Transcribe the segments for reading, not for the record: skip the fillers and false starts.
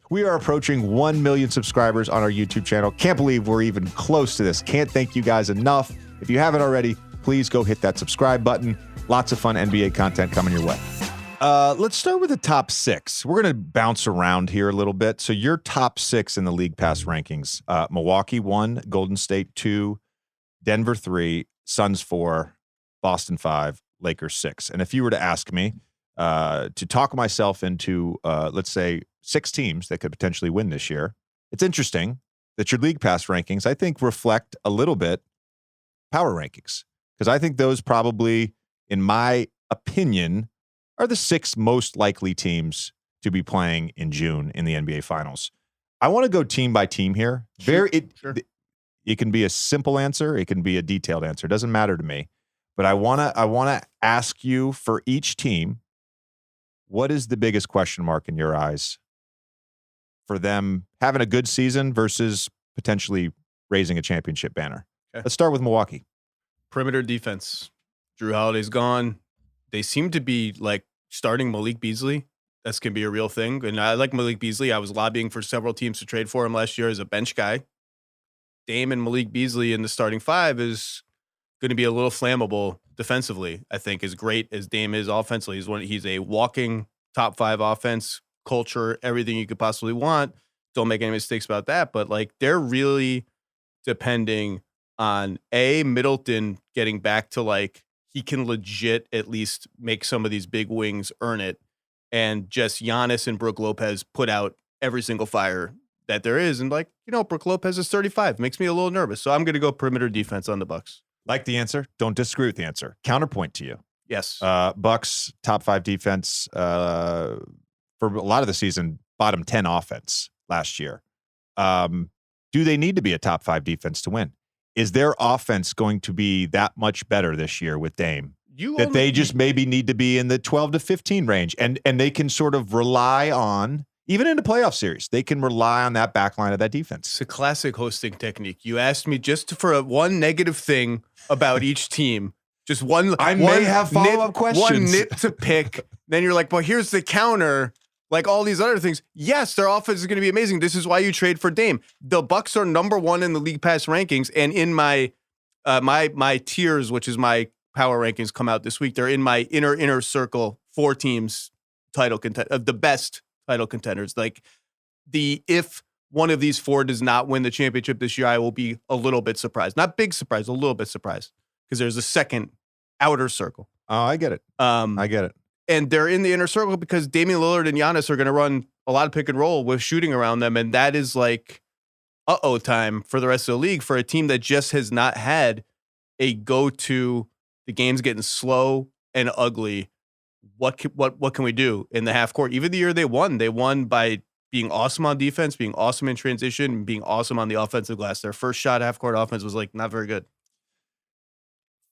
We are approaching 1 million subscribers on our YouTube channel. Can't believe we're even close to this. Can't thank you guys enough. If you haven't already, please go hit that subscribe button. Lots of fun NBA content coming your way. Let's start with the top 6. We're going to bounce around here a little bit. So your top 6 in the League Pass rankings. Milwaukee 1, Golden State 2, Denver 3, Suns 4, Boston 5, Lakers 6. And if you were to ask me to talk myself into, let's say, 6 teams that could potentially win this year, it's interesting that your League Pass rankings, I think, reflect a little bit power rankings. Because I think those probably, in my opinion, are the 6 most likely teams to be playing in June in the NBA Finals. I want to go team by team here. Sure. It can be a simple answer. It can be a detailed answer. It doesn't matter to me. But I want to ask you for each team, what is the biggest question mark in your eyes for them having a good season versus potentially raising a championship banner? Okay. Let's start with Milwaukee. Perimeter defense. Drew Holiday's gone. They seem to be like starting Malik Beasley. That's going to be a real thing. And I like Malik Beasley. I was lobbying for several teams to trade for him last year as a bench guy. Dame and Malik Beasley in the starting 5 is going to be a little flammable defensively, I think, as great as Dame is offensively. He's a walking top 5 offense, culture, everything you could possibly want. Don't make any mistakes about that. But like they're really depending on Middleton getting back to like he can legit at least make some of these big wings earn it. And just Giannis and Brook Lopez put out every single fire that there is. And like, Brook Lopez is 35. Makes me a little nervous. So I'm going to go perimeter defense on the Bucks. Like the answer. Don't disagree with the answer. Counterpoint to you. Yes. Bucks, top 5 defense for a lot of the season, bottom 10 offense last year. Do they need to be a top 5 defense to win? Is their offense going to be that much better this year with Dame? They just maybe need to be in the 12 to 15 range, and they can sort of rely on, even in a playoff series, they can rely on that back line of that defense. It's a classic hosting technique. You asked me just for one negative thing about each team. Just one. I may have follow-up questions. One nit to pick. Then you're like, well, here's the counter. Like all these other things. Yes, their offense is going to be amazing. This is why you trade for Dame. The Bucks are number 1 in the League Pass rankings, and in my my tiers, which is my power rankings, come out this week. They're in my inner circle 4 teams of the best title contenders. Like if one of these 4 does not win the championship this year, I will be a little bit surprised. Not big surprise, a little bit surprised because there's a second outer circle. Oh, I get it. I get it. And they're in the inner circle because Damian Lillard and Giannis are going to run a lot of pick and roll with shooting around them. And that is like, time for the rest of the league for a team that just has not had a go-to. The game's getting slow and ugly. What can we do in the half court? Even the year they won by being awesome on defense, being awesome in transition, and being awesome on the offensive glass. Their first shot half court offense was like not very good.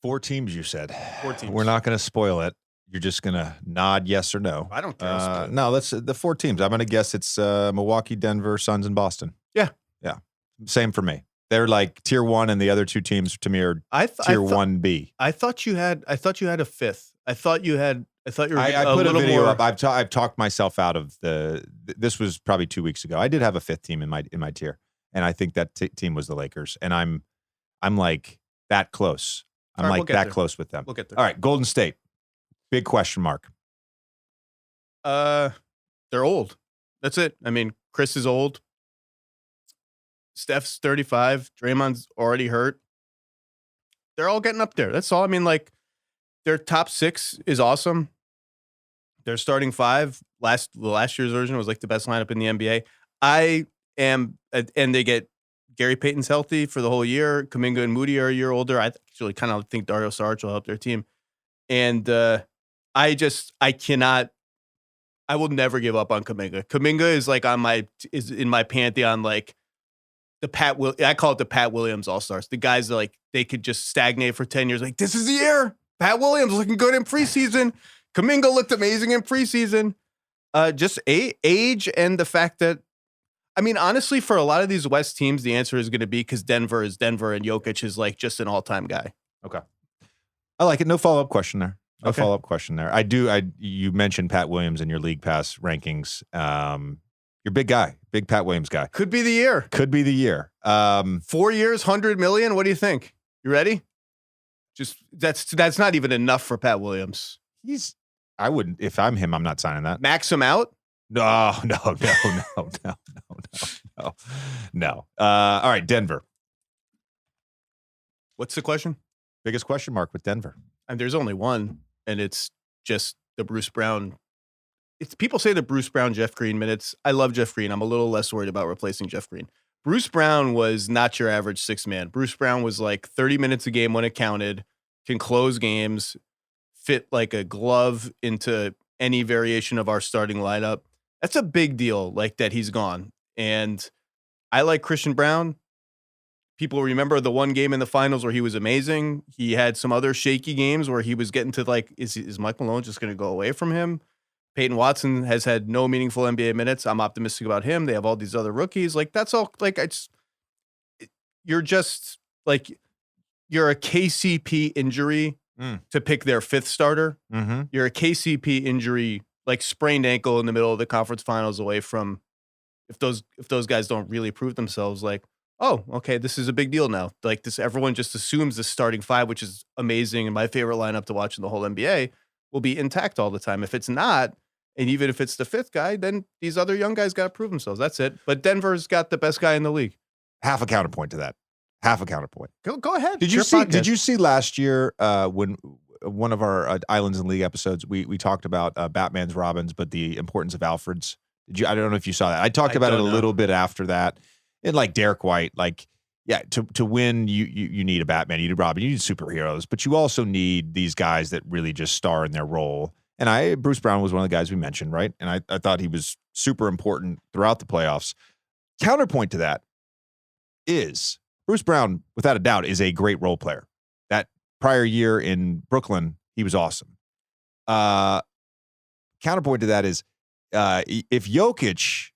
4 teams, you said. 4 teams. We're not going to spoil it. You're just going to nod yes or no. I don't care. No, let's the 4 teams. I'm going to guess it's Milwaukee, Denver, Suns, and Boston. Yeah. Yeah. Same for me. They're like tier 1, and the other 2 teams to me are tier 1B. I thought you had a 5th. I thought you were. I put a video up. I've talked myself out of this was probably 2 weeks ago. I did have a 5th team in my tier, and I think that team was the Lakers. And I'm like that close. I'm like that close with them. We'll get there. All right, Golden State. Big question mark. They're old. That's it. I mean, Chris is old. Steph's 35. Draymond's already hurt. They're all getting up there. That's all. I mean, like, their top 6 is awesome. Their starting 5, the last year's version was like the best lineup in the NBA. And they get Gary Payton's healthy for the whole year. Kuminga and Moody are a year older. I actually kind of think Dario Saric will help their team. And I will never give up on Kuminga. Kuminga is in my pantheon, like I call it the Pat Williams All-Stars. The guys that like they could just stagnate for 10 years. Like, this is the year. Pat Williams looking good in preseason. Kuminga looked amazing in preseason. Just age and the fact that, I mean, honestly, for a lot of these West teams, the answer is going to be because Denver is Denver and Jokic is like just an all-time guy. Okay. I like it. No follow-up question there. Follow-up question there. You mentioned Pat Williams in your League Pass rankings. Your big guy, big Pat Williams guy. Could be the year. Could be the year. 4 years, $100 million. What do you think? You ready? Just that's not even enough for Pat Williams. I wouldn't. If I'm him, I'm not signing that. Max him out? No. All right, Denver. What's the question? Biggest question mark with Denver. And there's only one, and it's just the Bruce Brown. People say the Bruce Brown, Jeff Green minutes. I love Jeff Green. I'm a little less worried about replacing Jeff Green. Bruce Brown was not your average six man. Bruce Brown was like 30 minutes a game when it counted, can close games, fit like a glove into any variation of our starting lineup. That's a big deal, like that he's gone. And I like Christian Brown. People remember the one game in the finals where he was amazing. He had some other shaky games where he was getting to like, is Mike Malone just going to go away from him? Peyton Watson has had no meaningful NBA minutes. I'm optimistic about him. They have all these other rookies. Like, that's all. Like, you're just like, you're a KCP injury to pick their fifth starter. Mm-hmm. You're a KCP injury, like sprained ankle in the middle of the conference finals away from, if those guys don't really prove themselves, like, oh, okay, this is a big deal now. Like this, everyone just assumes the starting five, which is amazing and my favorite lineup to watch in the whole NBA, will be intact all the time. If it's not, and even if it's the fifth guy, then these other young guys got to prove themselves. That's it. But Denver's got the best guy in the league. Half a counterpoint to that. Half a counterpoint. Go ahead. Did you see last year when one of our Islands in League episodes, we talked about Batman's Robins, but the importance of Alfred's? I don't know if you saw that. I talked about it a little bit after that. And like Derek White, like, yeah, to win, you need a Batman, you need Robin, you need superheroes, but you also need these guys that really just star in their role. And Bruce Brown was one of the guys we mentioned, right? And I thought he was super important throughout the playoffs. Counterpoint to that is Bruce Brown, without a doubt, is a great role player. That prior year in Brooklyn, he was awesome. Counterpoint to that is if Jokic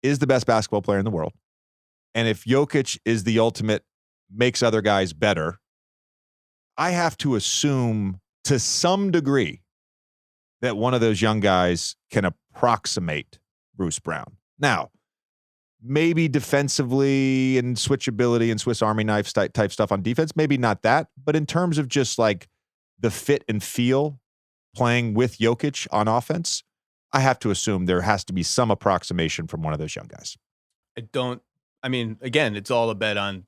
is the best basketball player in the world, and if Jokic is the ultimate makes other guys better, I have to assume to some degree that one of those young guys can approximate Bruce Brown. Now, maybe defensively and switchability and Swiss Army knife type stuff on defense, maybe not that. But in terms of just like the fit and feel playing with Jokic on offense, I have to assume there has to be some approximation from one of those young guys. I mean, again, it's all a bet on.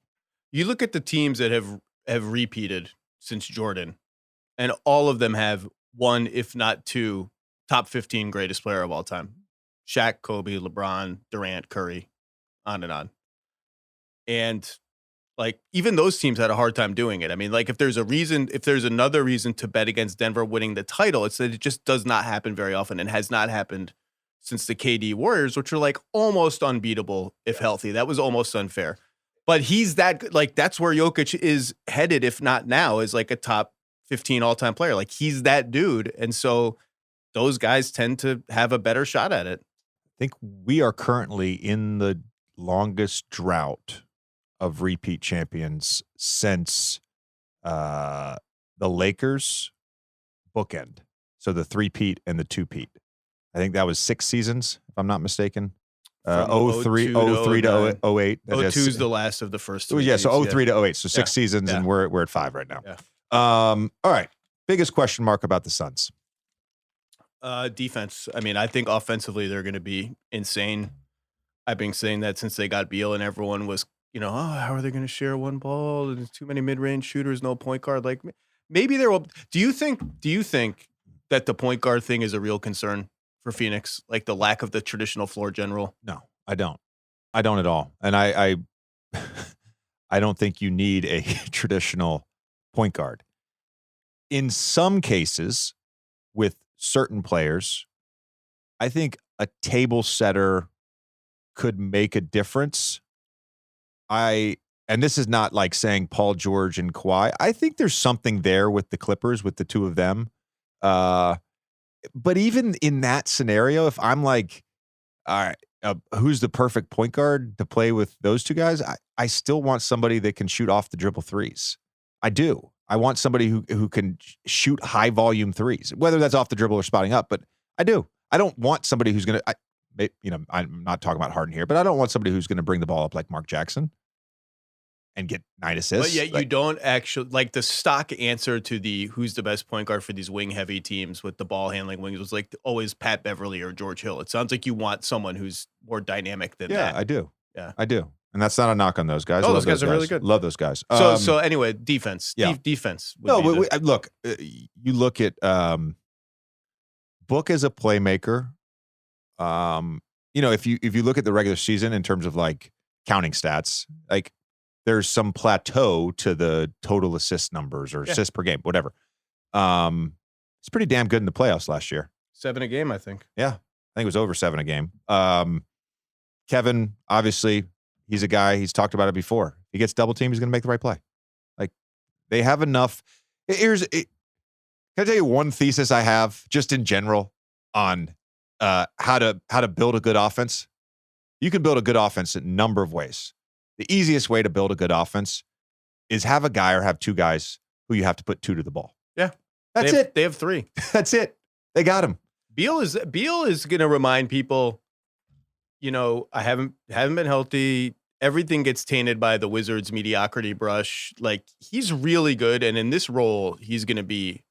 You look at the teams that have repeated since Jordan, and all of them have one, if not two, top 15 greatest player of all time. Shaq, Kobe, LeBron, Durant, Curry, on and on. And like even those teams had a hard time doing it. I mean, like if there's another reason to bet against Denver winning the title, it's that it just does not happen very often and has not happened since the KD Warriors, which are like almost unbeatable if healthy. That was almost unfair. But he's that's where Jokic is headed, if not now, is like a top 15 all-time player. Like he's that dude. And so those guys tend to have a better shot at it. I think we are currently in the longest drought of repeat champions since the Lakers bookend. So the 3-peat and the 2-peat. I think that was 6 seasons, if I'm not mistaken. 03 to 08. 02 is the last of the first 3. Yeah, so 03 to 08. So 6 seasons, and we're at 5 right now. Yeah. All right. Biggest question mark about the Suns? Defense. I mean, I think offensively they're going to be insane. I've been saying that since they got Beal, and everyone was, how are they going to share one ball? There's too many mid-range shooters, no point guard. Like maybe there will. Do you think that the point guard thing is a real concern for Phoenix? Like the lack of the traditional floor general? No, I don't. I don't at all. And I don't think you need a traditional point guard. In some cases, with certain players, I think a table setter could make a difference. And this is not like saying Paul George and Kawhi. I think there's something there with the Clippers, with the two of them. But even in that scenario, if I'm like, all right, who's the perfect point guard to play with those two guys? I still want somebody that can shoot off the dribble threes. I do. I want somebody who can shoot high volume threes, whether that's off the dribble or spotting up. But I do. I don't want somebody who's going to. I'm not talking about Harden here, but I don't want somebody who's going to bring the ball up like Mark Jackson and get 9 assists. But yet you don't actually like the stock answer to the who's the best point guard for these wing heavy teams with the ball handling wings was like always Pat Beverly or George Hill. It sounds like you want someone who's more dynamic than that. Yeah, I do. Yeah, I do. And that's not a knock on those guys. Oh, those guys are really good. Love those guys. So anyway, defense. Yeah. Defense. Look, you look at Book as a playmaker. If you look at the regular season in terms of like counting stats, like there's some plateau to the total assist numbers or assists per game, whatever. It's pretty damn good in the playoffs last year. 7 a game, I think. Yeah, I think it was over 7 a game. Kevin, obviously, he's a guy, he's talked about it before. He gets double teamed, he's going to make the right play. Like, they have enough. Can I tell you one thesis I have just in general on how to build a good offense? You can build a good offense in a number of ways. The easiest way to build a good offense is have a guy or have 2 guys who you have to put 2 to the ball. Yeah. That's it. They have 3. That's it. They got him. Beal is going to remind people, I haven't been healthy. Everything gets tainted by the Wizards' mediocrity brush. Like, he's really good, and in this role, he's going to be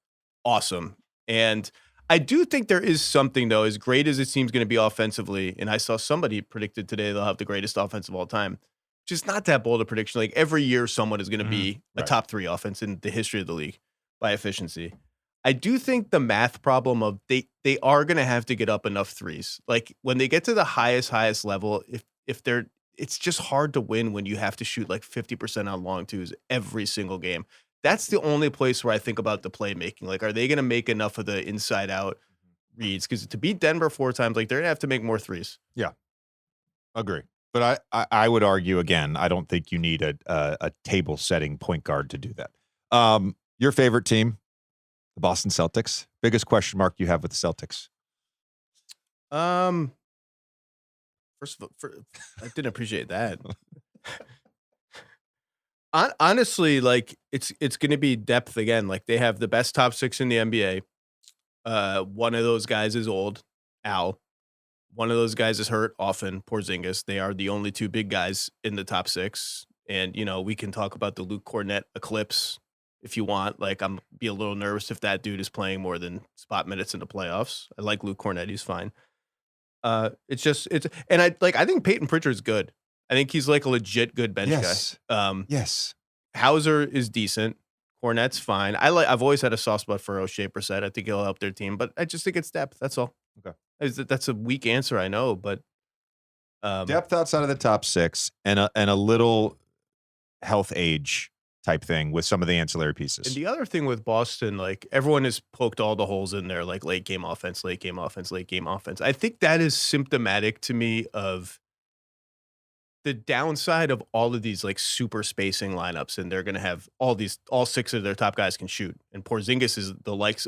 awesome. And I do think there is something, though, as great as it seems going to be offensively, and I saw somebody predicted today they'll have the greatest offense of all time. Just not that bold a prediction. Like, every year, someone is going to be a top 3 offense in the history of the league by efficiency. I do think the math problem of they are going to have to get up enough threes. Like, when they get to the highest level, it's just hard to win when you have to shoot like 50% on long twos every single game. That's the only place where I think about the playmaking. Like, are they going to make enough of the inside out reads? Because to beat Denver 4 times, like, they're going to have to make more threes. Yeah, agree. But I would argue again, I don't think you need a table setting point guard to do that. Your favorite team, the Boston Celtics. Biggest question mark you have with the Celtics? First of all, I didn't appreciate that. Honestly, like it's going to be depth again. Like, they have the best top 6 in the NBA. One of those guys is old, Al. One of those guys is hurt often, Porzingis. They are the only 2 big guys in the top 6. And, we can talk about the Luke Cornett eclipse if you want. Like, I'm be a little nervous if that dude is playing more than spot minutes in the playoffs. I like Luke Cornett. He's fine. I think Peyton Pritchard's good. I think he's like a legit good bench guy. Yes. Hauser is decent. Cornette's fine. I've always had a soft spot for O'Shea Brissett. I think he'll help their team, but I just think it's depth. That's all. Okay. That's a weak answer, I know, but depth outside of the top 6 and a little health age type thing with some of the ancillary pieces. And the other thing with Boston, like, everyone has poked all the holes in there, like late game offense. I think that is symptomatic to me of the downside of all of these like super spacing lineups, and they're going to have all 6 of their top guys can shoot. And Porzingis is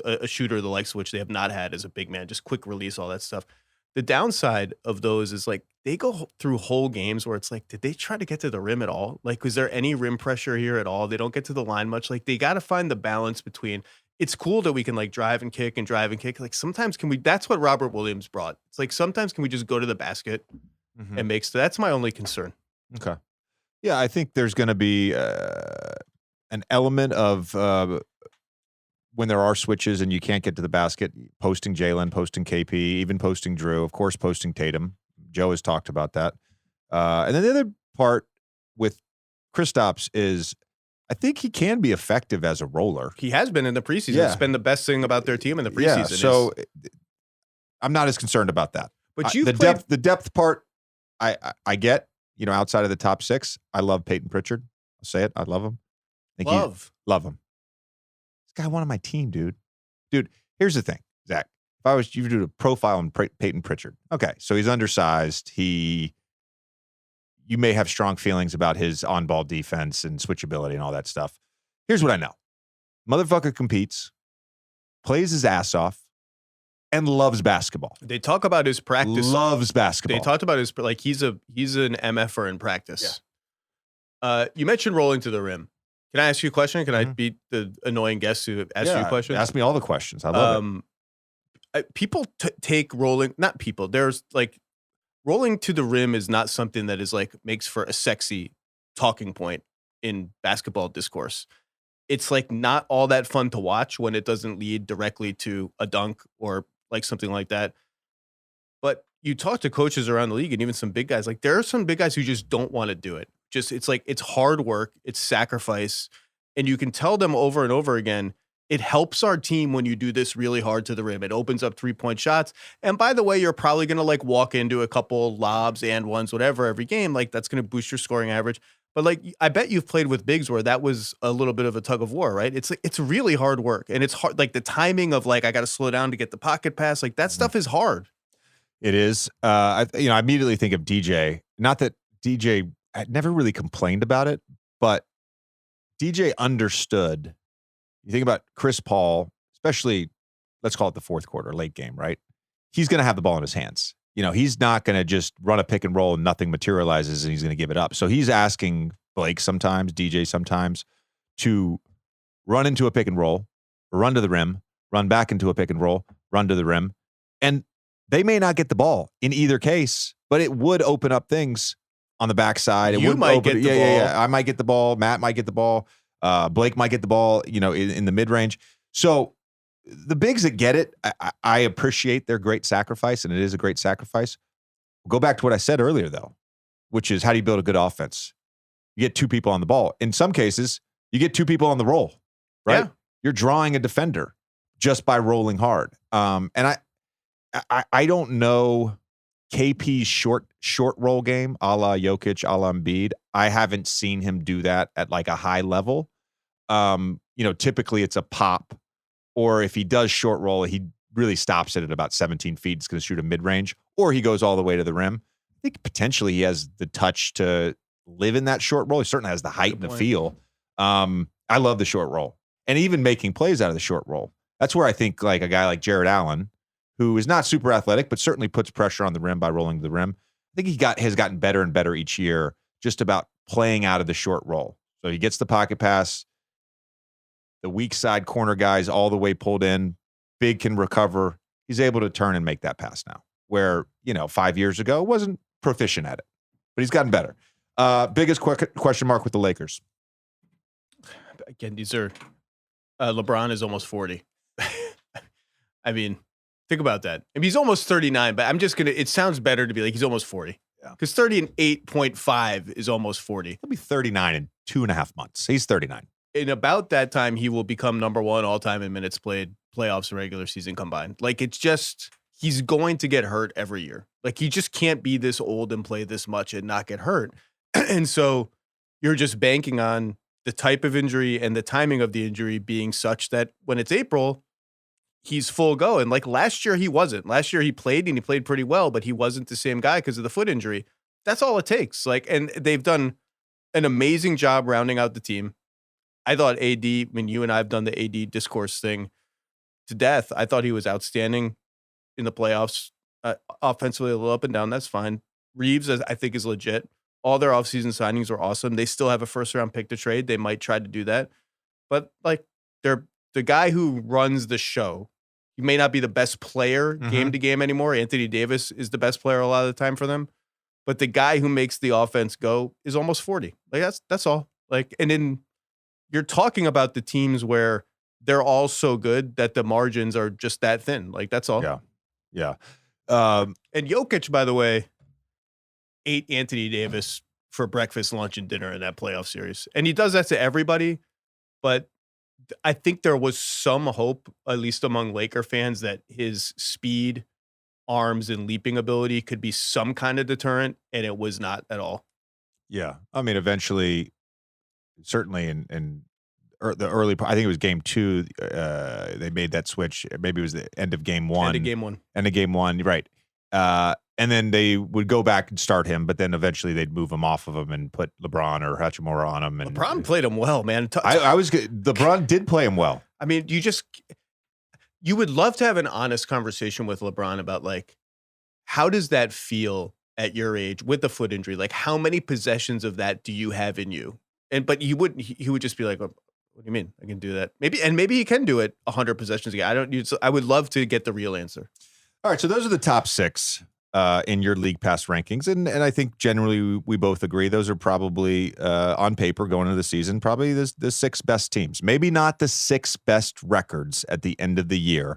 a shooter, the likes of which they have not had as a big man, just quick release, all that stuff. The downside of those is like they go through whole games where it's like, did they try to get to the rim at all? Like, was there any rim pressure here at all? They don't get to the line much. Like, they got to find the balance between, it's cool that we can like drive and kick. Like, sometimes that's what Robert Williams brought. It's like, sometimes can we just go to the basket and that's my only concern. Okay. Yeah, I think there's going to be an element of when there are switches and you can't get to the basket, posting Jalen, posting KP, even posting Drew, of course, posting Tatum. Joe has talked about that. And then the other part with Kristaps is I think he can be effective as a roller. He has been in the preseason. Yeah. It's been the best thing about their team in the preseason. Yeah, so I'm not as concerned about that. But the depth part, I get. Outside of the top 6, I love Peyton Pritchard. I'll say it. I love him. Love him. This guy wanted my team, dude. Dude, here's the thing, Zach. If I was you do a profile on Peyton Pritchard, okay, so he's undersized. You may have strong feelings about his on-ball defense and switchability and all that stuff. Here's what I know. Motherfucker competes, plays his ass off, and loves basketball. They talk about his practice. Loves basketball. They talked about his, like, he's an MFer in practice. Yeah. You mentioned rolling to the rim. Can I ask you a question? Can I be the annoying guest who asks you a question? Ask me all the questions. I love it. People take rolling, not people. There's like rolling to the rim is not something that is like makes for a sexy talking point in basketball discourse. It's like not all that fun to watch when it doesn't lead directly to a dunk or like something like that. But you talk to coaches around the league and even some big guys, like there are some big guys who just don't want to do it. Just it's like it's hard work, it's sacrifice, and you can tell them over and over again, it helps our team when you do this really hard to the rim. It opens up 3-point shots. And by the way, you're probably going to like walk into a couple lobs and ones, whatever, every game. Like that's going to boost your scoring average. But like, I bet you've played with bigs where that was a little bit of a tug of war, right? It's really hard work, and it's hard. Like the timing of like, I got to slow down to get the pocket pass. Like that stuff is hard. It is. I immediately think of DJ. Not that DJ had never really complained about it, but DJ understood. You think about Chris Paul, especially, let's call it the fourth quarter, late game, right? He's going to have the ball in his hands. He's not going to just run a pick and roll and nothing materializes and he's going to give it up. So he's asking Blake sometimes, DJ sometimes, to run into a pick and roll, run to the rim, run back into a pick and roll, run to the rim. And they may not get the ball in either case, but it would open up things on the backside. You might get the ball. Yeah. I might get the ball. Matt might get the ball. Blake might get the ball, in the mid-range. So the bigs that get it, I appreciate their great sacrifice, and it is a great sacrifice. We'll go back to what I said earlier, though, which is how do you build a good offense? You get two people on the ball. In some cases, you get two people on the roll, right? Yeah. You're drawing a defender just by rolling hard. And I don't know KP's short roll game, a la Jokic, a la Embiid. I haven't seen him do that at like a high level. Typically it's a pop, or if he does short roll, he really stops it at about 17 feet. It's going to shoot a mid-range, or he goes all the way to the rim. I think potentially he has the touch to live in that short roll. He certainly has the height and the feel. I love the short roll, and even making plays out of the short roll. That's where I think like a guy like Jared Allen, who is not super athletic, but certainly puts pressure on the rim by rolling to the rim. I think has gotten better and better each year just about playing out of the short roll. So he gets the pocket pass, the weak side corner guys all the way pulled in, big can recover. He's able to turn and make that pass now, where, 5 years ago wasn't proficient at it, but he's gotten better. Biggest question mark with the Lakers. Again, these are LeBron is almost 40. I mean, think about that. I mean, he's almost 39, but it sounds better to be like he's almost 40. Yeah. Because 38.5 is almost 40. He'll be 39 in 2.5 months. He's 39. In about that time, he will become number one all-time in minutes played, playoffs and regular season combined. Like, it's just, he's going to get hurt every year. Like, he just can't be this old and play this much and not get hurt. And so you're just banking on the type of injury and the timing of the injury being such that when it's April, he's full go. And like last year, he wasn't. Last year, he played and he played pretty well, but he wasn't the same guy because of the foot injury. That's all it takes. Like, and they've done an amazing job rounding out the team. I thought AD, you and I have done the AD discourse thing to death. I thought he was outstanding in the playoffs, offensively a little up and down. That's fine. Reeves, I think, is legit. All their offseason signings are awesome. They still have a first-round pick to trade. They might try to do that. But, like, they're the guy who runs the show. He may not be the best player game to game anymore. Anthony Davis is the best player a lot of the time for them. But the guy who makes the offense go is almost 40. Like, that's all. Like, and then you're talking about the teams where they're all so good that the margins are just that thin. Like, that's all. Yeah. And Jokic, by the way, ate Anthony Davis for breakfast, lunch, and dinner in that playoff series. And he does that to everybody. But I think there was some hope, at least among Laker fans, that his speed, arms, and leaping ability could be some kind of deterrent, and it was not at all. Yeah. I mean, eventually, certainly in the early part, I think it was game 2, they made that switch. Maybe it was the end of game 1. End of game one, right. And then they would go back and start him, but then eventually they'd move him off of him and put LeBron or Hachimura on him. And LeBron played him well, man. LeBron did play him well. I mean, you would love to have an honest conversation with LeBron about, like, how does that feel at your age with the foot injury? Like, how many possessions of that do you have in you? But he would just be like, what do you mean? I can do that. Maybe he can do it 100 possessions again. I would love to get the real answer. All right, so those are the top 6. in your league pass rankings. And I think generally we both agree those are probably on paper going into the season, probably the 6 best teams. Maybe not the 6 best records at the end of the year,